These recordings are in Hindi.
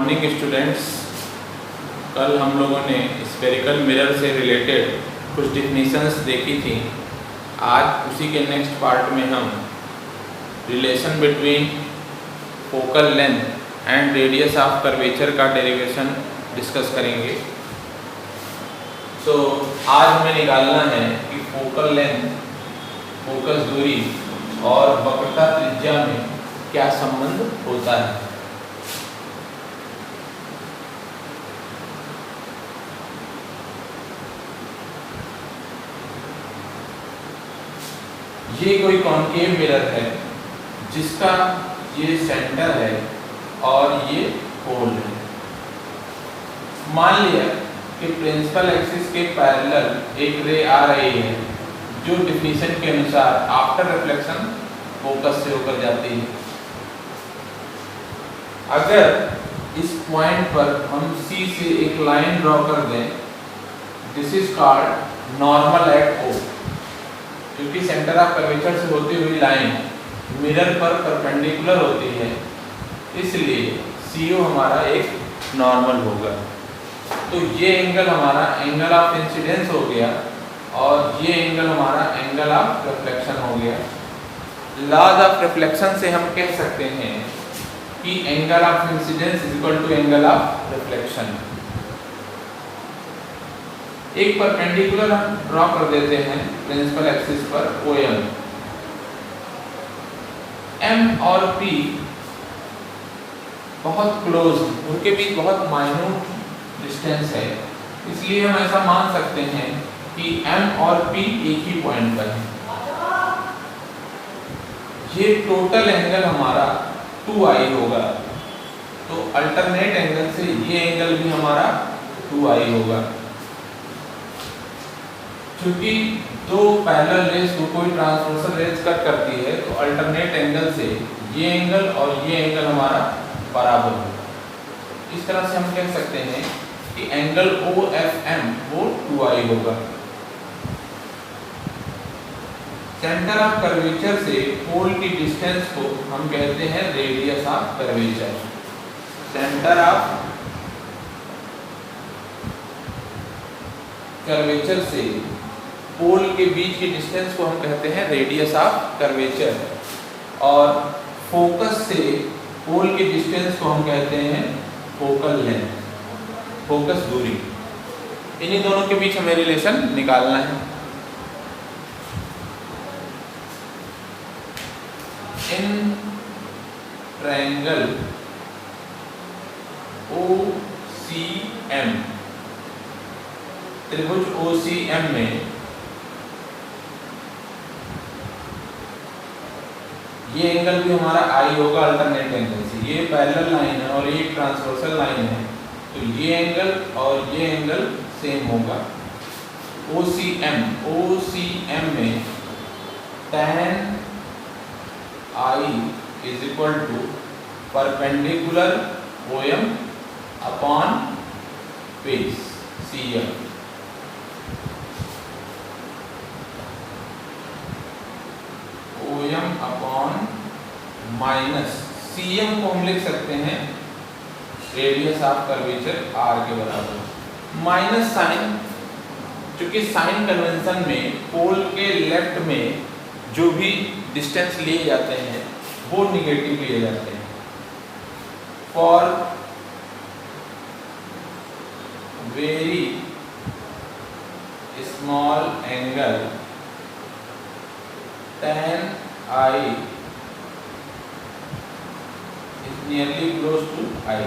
Morning students. कल हम लोगों ने स्फेरिकल मिरर से रिलेटेड कुछ डिफिनीशंस देखी थी। आज उसी के नेक्स्ट पार्ट में हम relation between focal length and radius of curvature का डेरिवेशन डिस्कस करेंगे। आज हमें निकालना है कि फोकल लेंथ, फोकस दूरी और वक्रता त्रिज्या में क्या संबंध होता है। ये कोई कॉन्केव मिरर है जिसका ये सेंटर है और ये पोल है। मान लिया कि प्रिंसिपल एक्सिस के पैरेलल एक रे आ रही है जो डिफिनीशन के अनुसार आफ्टर रिफ्लेक्शन फोकस से होकर जाती है। अगर इस पॉइंट पर हम C से एक लाइन ड्रॉ कर दें, this is called normal at O, क्योंकि सेंटर ऑफ कर्वेचर से होती हुई लाइन मिरर पर परपेंडिकुलर होती है, इसलिए CO हमारा एक नॉर्मल होगा। तो ये एंगल हमारा एंगल ऑफ इंसिडेंस हो गया और ये एंगल हमारा एंगल ऑफ रिफ्लेक्शन हो गया। लॉज ऑफ रिफ्लेक्शन से हम कह सकते हैं कि angle of incidence is equal to angle of reflection. एक परपेंडिकुलर हम ड्रॉ कर देते हैं प्रिंसिपल एक्सिस पर OM। M और P बहुत क्लोज, उनके बीच बहुत माइन्यूट डिस्टेंस है, इसलिए हम ऐसा मान सकते हैं कि M और P एक ही पॉइंट पर है। ये टोटल एंगल हमारा 2i होगा, तो अल्टरनेट एंगल से ये एंगल भी हमारा 2i होगा। क्योंकि दो पैरेलल रेज को कोई ट्रांसवर्सल रेज कट करती है, तो अल्टरनेट एंगल से ये एंगल और ये एंगल हमारा बराबर होगा। इस तरह से हम कह सकते हैं कि एंगल OFM वो 2i होगा। सेंटर ऑफ कर्वेचर से पोल की डिस्टेंस को हम कहते हैं radius of curvature. Centre of curvature से पोल के बीच की डिस्टेंस को हम कहते हैं रेडियस ऑफ कर्वेचर, और फोकस से पोल की डिस्टेंस को हम कहते हैं फोकल लेंथ, फोकस दूरी। इन्हीं दोनों के बीच हमें रिलेशन निकालना है। इन ट्रायंगल OCM, त्रिभुज OCM में ये एंगल भी हमारा I होगा अल्टरनेट एंगल से। ये पैरेलल लाइन है और ये ट्रांसवर्सल लाइन है, तो ये एंगल और ये एंगल सेम होगा। OCM में tan I is equal to perpendicular OM upon base CM। OM upon minus CM को हम लिख सकते हैं रेडियस ऑफ कर्वेचर R के बराबर। माइनस साइन, क्योंकि साइन कन्वेंशन में पोल के लेफ्ट में जो भी डिस्टेंस लिए जाते हैं वो निगेटिव लिए जाते हैं। For very small angle tan I is nearly close to I।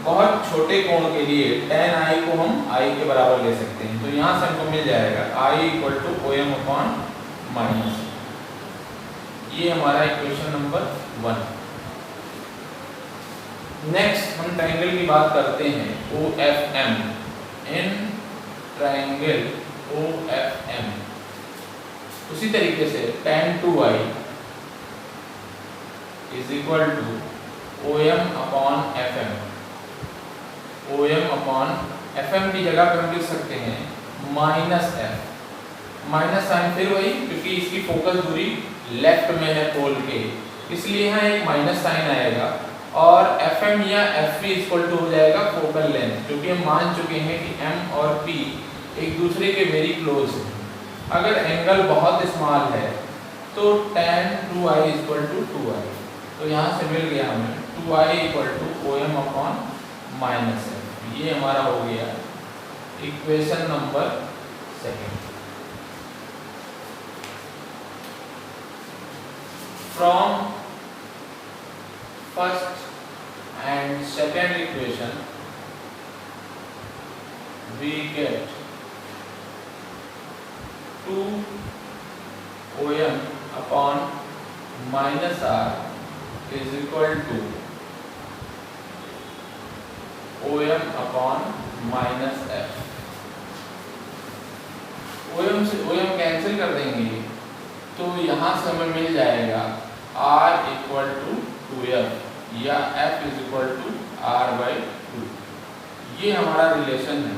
बहुत छोटे कोण के लिए tan I को हम I के बराबर ले सकते हैं, तो यहाँ से हमको मिल जाएगा I equal to OM upon minus. ये हमारा इक्वेशन नंबर 1। नेक्स्ट हम ट्रायंगल की बात करते हैं OFM। इन ट्रायंगल OFM उसी तरीके से tan 2i is equal to OM upon FM। OM upon FM की जगह पर हम लिख सकते हैं माइनस F। माइनस साइन फिर वही, क्योंकि इसकी फोकस दूरी लेफ्ट में है पोल के, इसलिए यहाँ एक माइनस साइन आएगा और FM या FP इक्वल टू हो जाएगा फोकल लेंथ, क्योंकि हम मान चुके हैं कि M और P एक दूसरे के वेरी क्लोज हैं। अगर एंगल बहुत स्मॉल है तो tan 2i equal to 2i, तो यहाँ से मिल गया हमें 2i equal to OM upon minus F। ये हमारा हो गया equation number 2। From first and second equation we get 2 OM upon minus R is equal to OM upon minus F। OM से OM कैंसिल कर देंगे तो यहाँ से हमें मिल जाएगा R इक्वल टू 2F या F is equal to R/2। ये हमारा रिलेशन है।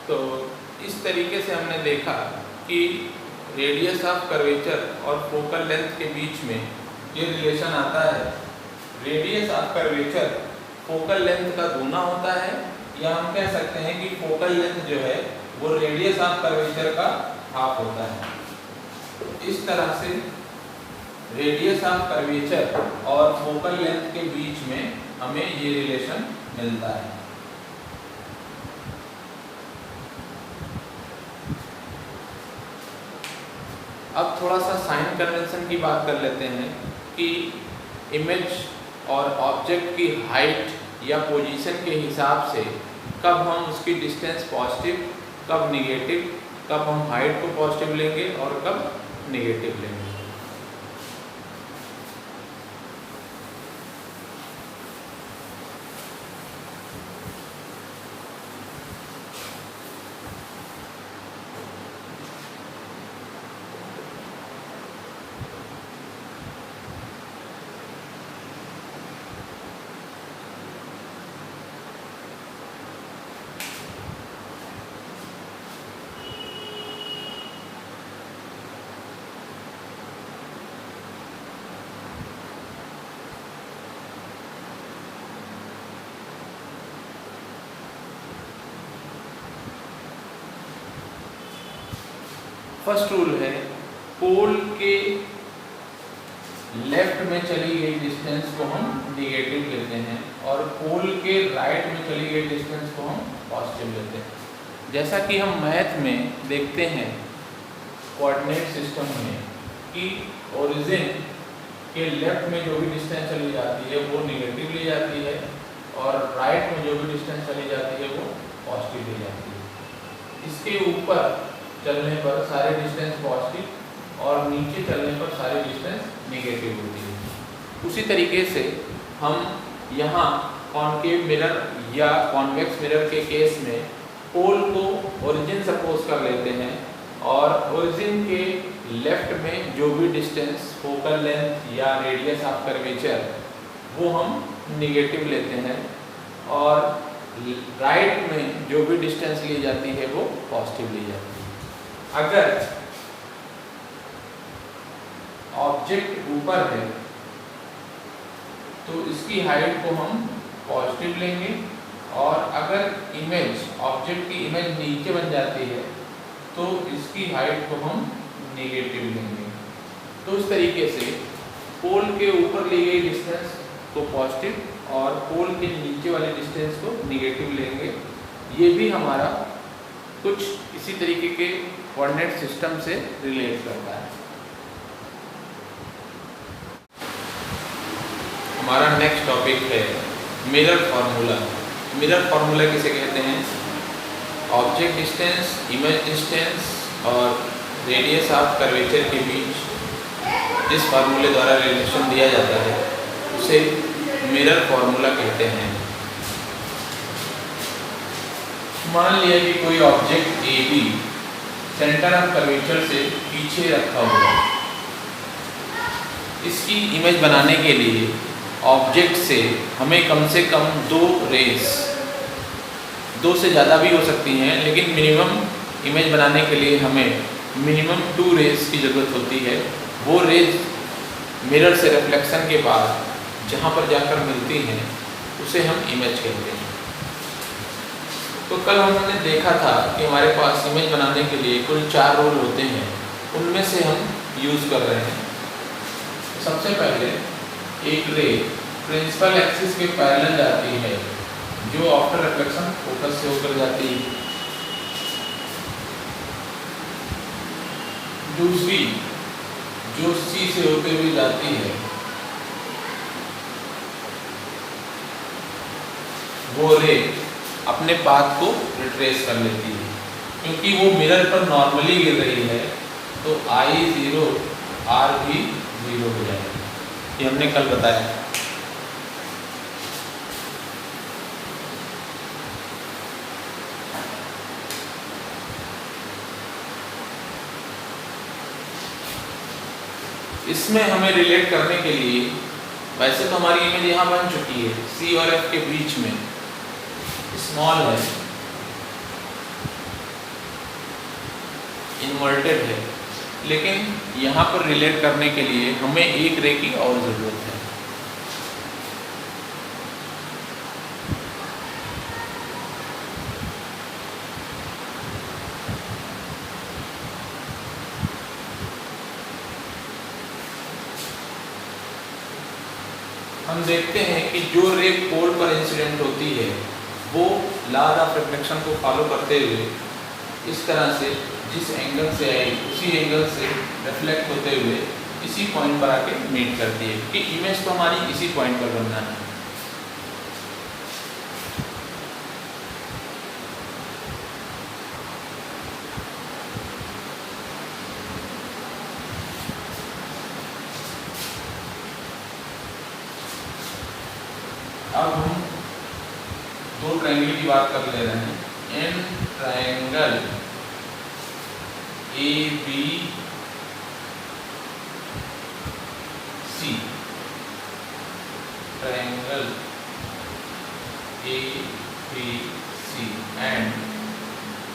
तो इस तरीके से हमने देखा कि रेडियस ऑफ कर्वेचर और फोकल लेंथ के बीच में ये रिलेशन आता है। Radius of curvature focal length का दूना होता है, या हम कह सकते हैं कि फोकल लेंथ जो है वो रेडियस ऑफ कर्वेचर का हाफ होता है। इस तरह से रेडियस ऑफ कर्वेचर और फोकल लेंथ के बीच में हमें ये रिलेशन मिलता है। अब थोड़ा सा साइन कन्वेंशन की बात कर लेते हैं कि इमेज और ऑब्जेक्ट की हाइट या पोजीशन के हिसाब से कब हम उसकी डिस्टेंस पॉजिटिव, कब निगेटिव, कब हम हाइट को पॉजिटिव लेंगे और कब नेगेटिव लेंगे। फर्स्ट रूल है पोल के लेफ्ट में चली गई डिस्टेंस को हम निगेटिव लेते हैं और पोल के राइट में चली गई डिस्टेंस को हम पॉजिटिव लेते हैं। जैसा कि हम मैथ में देखते हैं कोऑर्डिनेट सिस्टम में कि ओरिजिन के लेफ्ट में जो भी डिस्टेंस चली जाती है वो निगेटिव ली जाती है और राइट में जो भी डिस्टेंस चली जाती है वो पॉजिटिव ली जाती है। इसके ऊपर चलने पर सारे डिस्टेंस पॉजिटिव और नीचे चलने पर सारी डिस्टेंस नेगेटिव होती है। उसी तरीके से हम यहाँ कॉनकेव मिरर या कॉन्वेक्स मिरर के केस में पोल को ओरिजिन सपोज कर लेते हैं और ओरिजिन के लेफ्ट में जो भी डिस्टेंस फोकल लेंथ या रेडियस ऑफ कर्वेचर वो हम नेगेटिव लेते हैं और राइट में जो भी डिस्टेंस ली जाती है वो पॉजिटिव ली जाती है। अगर ऑब्जेक्ट ऊपर है तो इसकी हाइट को हम पॉजिटिव लेंगे और अगर इमेज ऑब्जेक्ट की इमेज नीचे बन जाती है तो इसकी हाइट को हम नेगेटिव लेंगे। तो इस तरीके से पोल के ऊपर ली गई डिस्टेंस को पॉजिटिव और पोल के नीचे वाले डिस्टेंस को नेगेटिव लेंगे। ये भी हमारा कुछ इसी तरीके के कोऑर्डिनेट सिस्टम से रिलेट करता है। हमारा नेक्स्ट टॉपिक है मिरर फार्मूला। मिरर फार्मूला किसे कहते हैं? ऑब्जेक्ट डिस्टेंस, इमेज डिस्टेंस और रेडियस ऑफ कर्वेचर के बीच जिस फार्मूले द्वारा रिलेशन दिया जाता है उसे मिरर फार्मूला कहते हैं। मान लिया कि कोई object A B centre of curvature से पीछे रखा हुआ है। इसकी इमेज बनाने के लिए ऑब्जेक्ट से हमें कम से कम 2 रेस, 2 से ज़्यादा भी हो सकती हैं, लेकिन मिनिमम इमेज बनाने के लिए हमें मिनिमम 2 रेस की ज़रूरत होती है वो रेज मिरर से रिफ्लेक्शन के बाद जहाँ पर जाकर मिलती हैं उसे हम इमेज कहते हैं। तो कल हमने देखा था कि हमारे पास इमेज बनाने के लिए कुल 4 रोल होते हैं, उनमें से हम यूज़ कर रहे हैं। सबसे पहले एक रे प्रिंसिपल एक्सिस के पैरेलल जाती है जो आफ्टर रिफ्लेक्शन फोकस से होकर जाती है। दूसरी जो सी से होते हुए जाती है वो रे अपने पाथ को रिट्रेस कर लेती है, क्योंकि वो मिरर पर नॉर्मली गिर रही है तो I 0 R भी 0 हो जाएगा। ये हमने कल बताया। इसमें हमें रिलेट करने के लिए, वैसे तो हमारी इमेज यहाँ बन चुकी है, C और F के बीच में स्मॉल है, इन्वर्टेड है, लेकिन यहाँ पर रिलेट करने के लिए हमें एक रे की और ज़रूरत है। हम देखते हैं कि जो रे पोल पर इंसिडेंट होती है वो लॉ ऑफ रिफ्लेक्शन को फॉलो करते हुए इस तरह से जिस एंगल से आई उसी एंगल से रिफ्लेक्ट होते हुए इसी पॉइंट पर आके मीट करती है, कि इमेज तो हमारी इसी पॉइंट पर बनना है। अब हम दो ट्रायंगल की बात कर ले रहे हैं। In triangle ABC triangle ABC and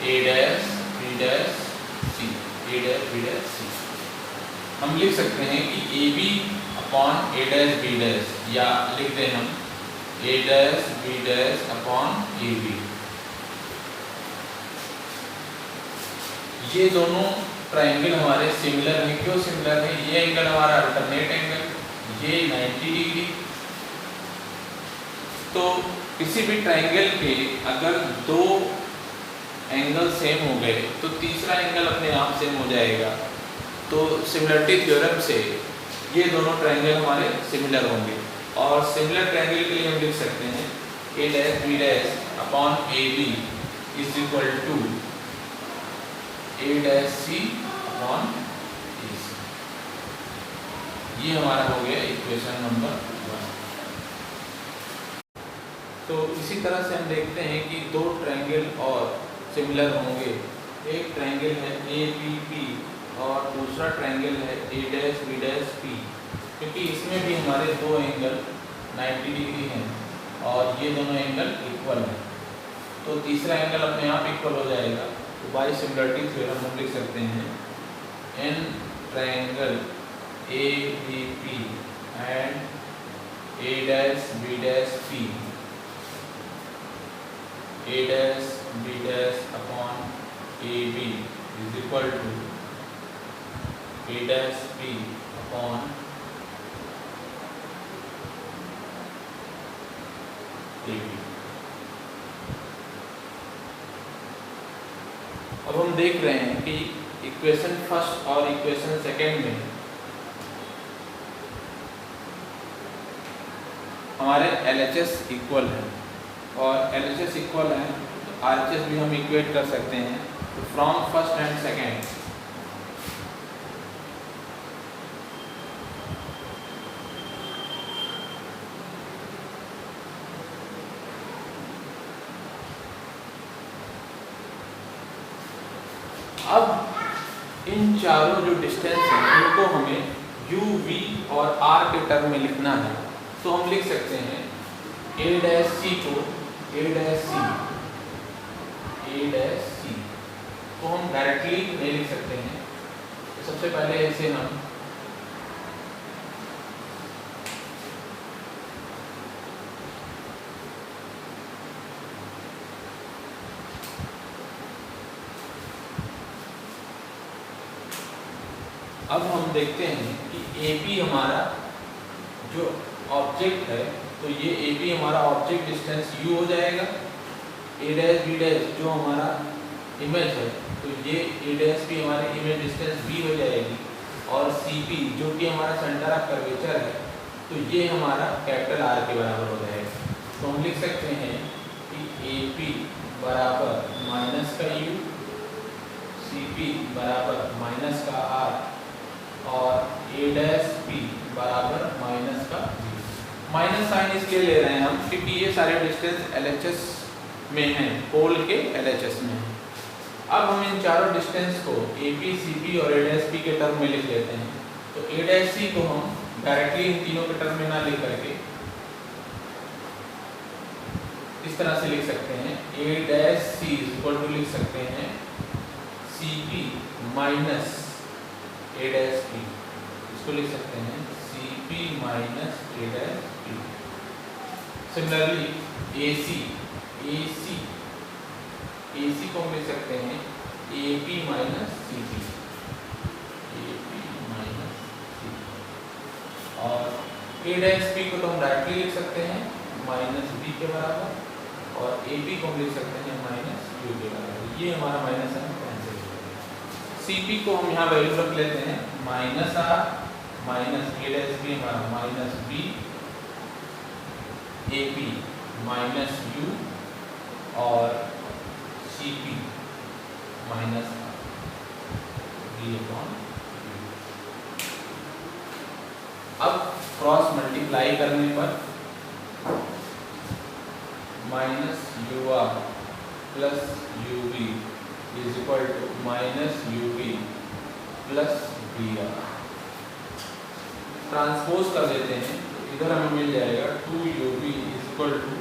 A', हम लिख सकते हैं कि AB अपॉन A', या लिख दें हम A', अपॉन AB। ये दोनों ट्रायंगल हमारे सिमिलर हैं। क्यों सिमिलर है? ये एंगल हमारा अल्टरनेट एंगल, ये 90 डिग्री। तो किसी भी ट्रायंगल के अगर दो एंगल सेम हो गए तो तीसरा एंगल अपने आप सेम हो जाएगा। तो सिमिलरिटी थ्योरम से ये दोनों ट्रायंगल हमारे सिमिलर होंगे, और सिमिलर ट्रायंगल के लिए हम लिख सकते हैं A', B' upon AB is equal to A', C upon AC। ये हमारा हो गया इक्वेशन नंबर 1। तो इसी तरह से हम देखते हैं कि दो ट्रायंगल और सिमिलर होंगे। एक ट्रायंगल है APP और दूसरा ट्रायंगल है A', B', P, क्योंकि इसमें भी हमारे दो एंगल 90 डिग्री हैं और ये दोनों एंगल इक्वल हैं, तो तीसरा एंगल अपने आप इक्वल हो जाएगा। तो बाय सिमिलरिटी थ्योरम हम लिख सकते हैं in triangle ABP and A', B', P, A', B' upon AB is equal to A', P upon AB। अब हम देख रहे हैं कि इक्वेशन फर्स्ट और इक्वेशन सेकेंड में हमारे LHS इक्वल है, और LHS इक्वल है तो RHS भी हम इक्वेट कर सकते हैं। तो फ्रॉम फर्स्ट एंड सेकेंड अब इन चारों जो डिस्टेंस हैं उनको हमें U, V और R के टर्म में लिखना है। तो हम लिख सकते हैं A', को A', को हम डायरेक्टली नहीं लिख सकते हैं। तो सबसे पहले इसे हम अब हम देखते हैं कि AP हमारा जो ऑब्जेक्ट है, तो ये AP हमारा ऑब्जेक्ट डिस्टेंस u हो जाएगा, A डैश B डैश जो हमारा इमेज है, तो ये A डैश भी हमारी इमेज डिस्टेंस B हो जाएगी, और CP जो कि हमारा सेंटर ऑफ कर्वेचर है, तो ये हमारा कैपिटल R के बराबर हो जाएगा। तो हम लिख सकते हैं कि AP बराबर माइनस का U, CP बराबर माइनस का R, और A डैश B बराबर माइनस का B। माइनस साइन इसलिए ले रहे हैं हम क्योंकि ये सारे डिस्टेंस LHS में हैं, पोल के LHS में हैं। अब हम इन चारों डिस्टेंस को AP, CP और A डैश B के टर्म में लिख लेते हैं। तो A डैश C को हम डायरेक्टली इन तीनों के टर्म में ना लिख करके इस तरह से लिख सकते हैं, A dash C equal to लिख सकते हैं CP minus A dash B, इसको लिख सकते हैं CP minus A dash B। Similarly AC को हम लिख सकते हैं AP माइनस CP, और A डैश B को तो हम डायरेक्टली लिख सकते हैं माइनस B के बराबर, और AB को हम लिख सकते हैं माइनस U के बराबर। ये हमारा माइनस है कैंसिल हो जाएगा। CP को हम यहाँ वैल्यू रख लेते हैं minus R minus A dash B हमारा minus B, AP minus U और CP माइनस B अपॉन। अब क्रॉस मल्टीप्लाई करने पर minus UR plus UV is equal to minus UV plus BR। Transpose कर देते हैं तो इधर हमें मिल जाएगा 2UV is equal to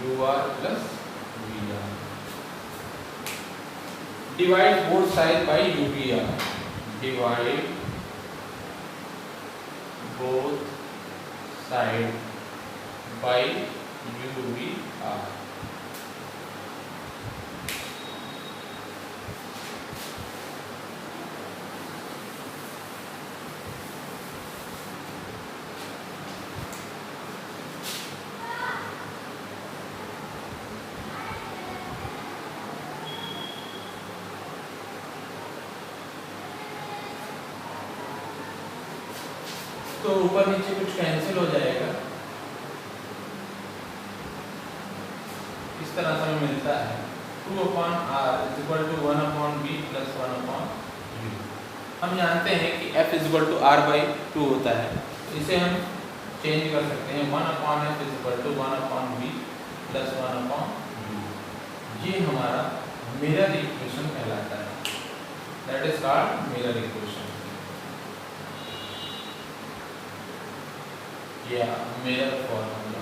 UR plus BR। Divide both side by UVR, डिवाइड both side by UVR। तो ऊपर नीचे कुछ कैंसिल हो जाएगा, इस तरह से हमें मिलता है 2 upon R is equal to 1 upon B plus 1 upon U। हम जानते हैं कि F is equal to R by 2 होता है, तो इसे हम चेंज कर सकते हैं 1 upon F is equal to 1 upon B plus 1 upon U। ये हमारा मिरर इक्वेशन कहलाता है, that is called mirror equation या मिरर फॉर्मूला।